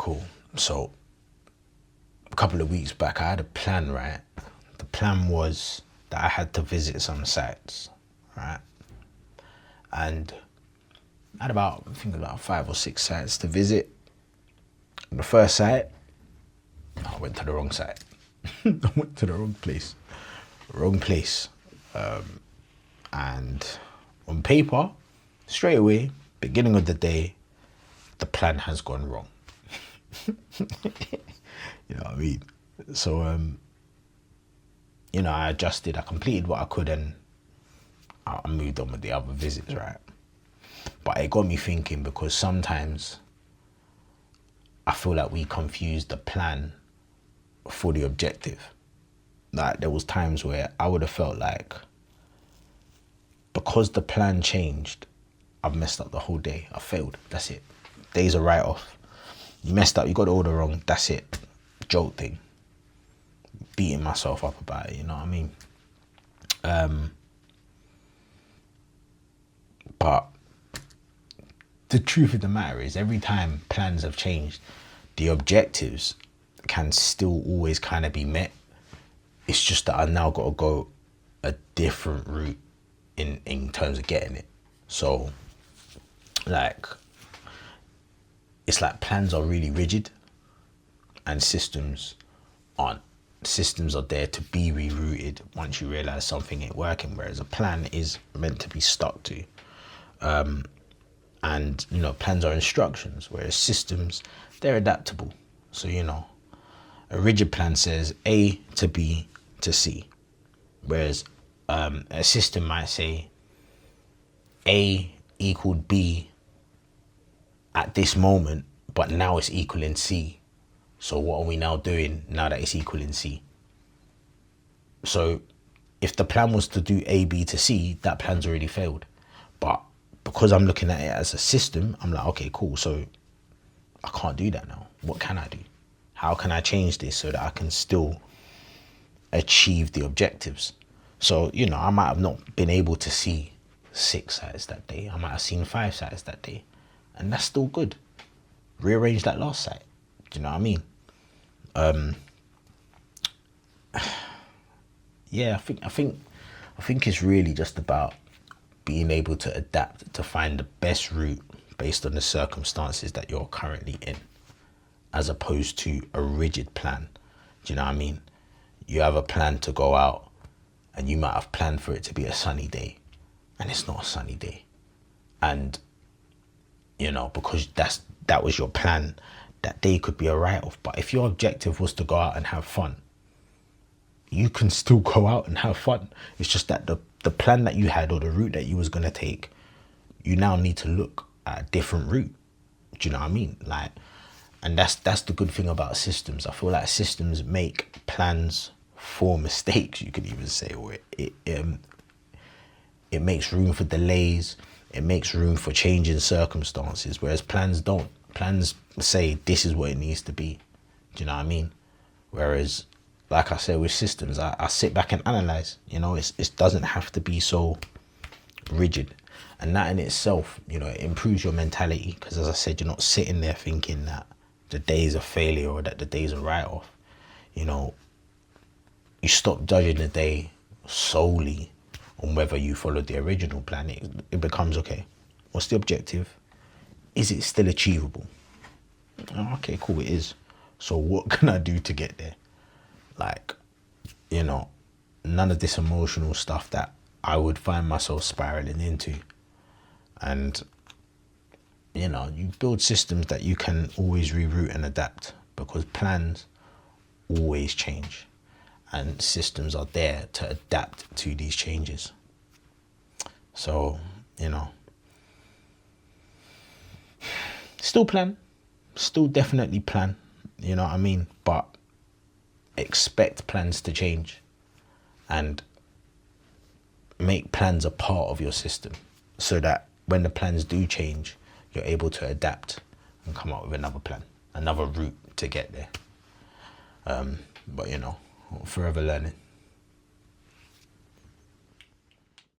cool. So a couple of weeks back, I had a plan, right? The plan was that I had to visit some sites, right? And I had I think about 5 or 6 sites to visit. The first site, I went to the wrong site. I went to the wrong place. Wrong place. And on paper, straight away, beginning of the day, the plan has gone wrong. You know what I mean? So, I adjusted, I completed what I could, and I moved on with the other visits, right? But it got me thinking, because sometimes I feel like we confuse the plan for the objective. Like, there was times where I would have felt like, because the plan changed, I've messed up the whole day. I failed. That's it. Day's a write-off. You messed up. You got the order wrong. That's it. Joke thing. Beating myself up about it. You know what I mean? But the truth of the matter is, every time plans have changed, the objectives can still always kind of be met. It's just that I've now got to go a different route in terms of getting it. So, like, it's like plans are really rigid and systems aren't. Systems are there to be rerouted once you realize something ain't working, whereas a plan is meant to be stuck to. And, plans are instructions, whereas systems, they're adaptable. So, a rigid plan says A to B to C, whereas a system might say A equaled B at this moment, but now it's equaling C. So what are we now doing now that it's equaling C? So if the plan was to do A, B to C, that plan's already failed. But because I'm looking at it as a system, I'm like, okay, cool. So I can't do that now. What can I do? How can I change this so that I can still achieve the objectives? So, I might have not been able to see 6 sites that day. I might have seen 5 sites that day. And that's still good. Rearrange that last site. Do you know what I mean? Yeah, I think it's really just about being able to adapt to find the best route based on the circumstances that you're currently in, as opposed to a rigid plan. Do you know what I mean? You have a plan to go out, and you might have planned for it to be a sunny day, and it's not a sunny day. And, because that was your plan, that day could be a write-off. But if your objective was to go out and have fun, you can still go out and have fun. It's just that the plan that you had, or the route that you was going to take, you now need to look at a different route. Do you know what I mean? Like, and that's the good thing about systems. I feel like systems make plans for mistakes, you could even say, or it makes room for delays. It makes room for changing circumstances, whereas plans don't. Plans say this is what it needs to be. Do you know what I mean? Whereas, like I said, with systems, I sit back and analyze. It doesn't have to be so rigid. And that in itself, it improves your mentality, because, as I said, you're not sitting there thinking that the day is a failure or that the day is a write-off. You stop judging the day solely on whether you followed the original plan. It becomes, okay, what's the objective? Is it still achievable? Oh, okay, cool, it is. So what can I do to get there? Like, none of this emotional stuff that I would find myself spiraling into. And, you build systems that you can always reroute and adapt, because plans always change. And systems are there to adapt to these changes. So, still plan, still definitely plan, you know what I mean? But expect plans to change, and make plans a part of your system, so that when the plans do change, you're able to adapt and come up with another plan, another route to get there. But forever learning.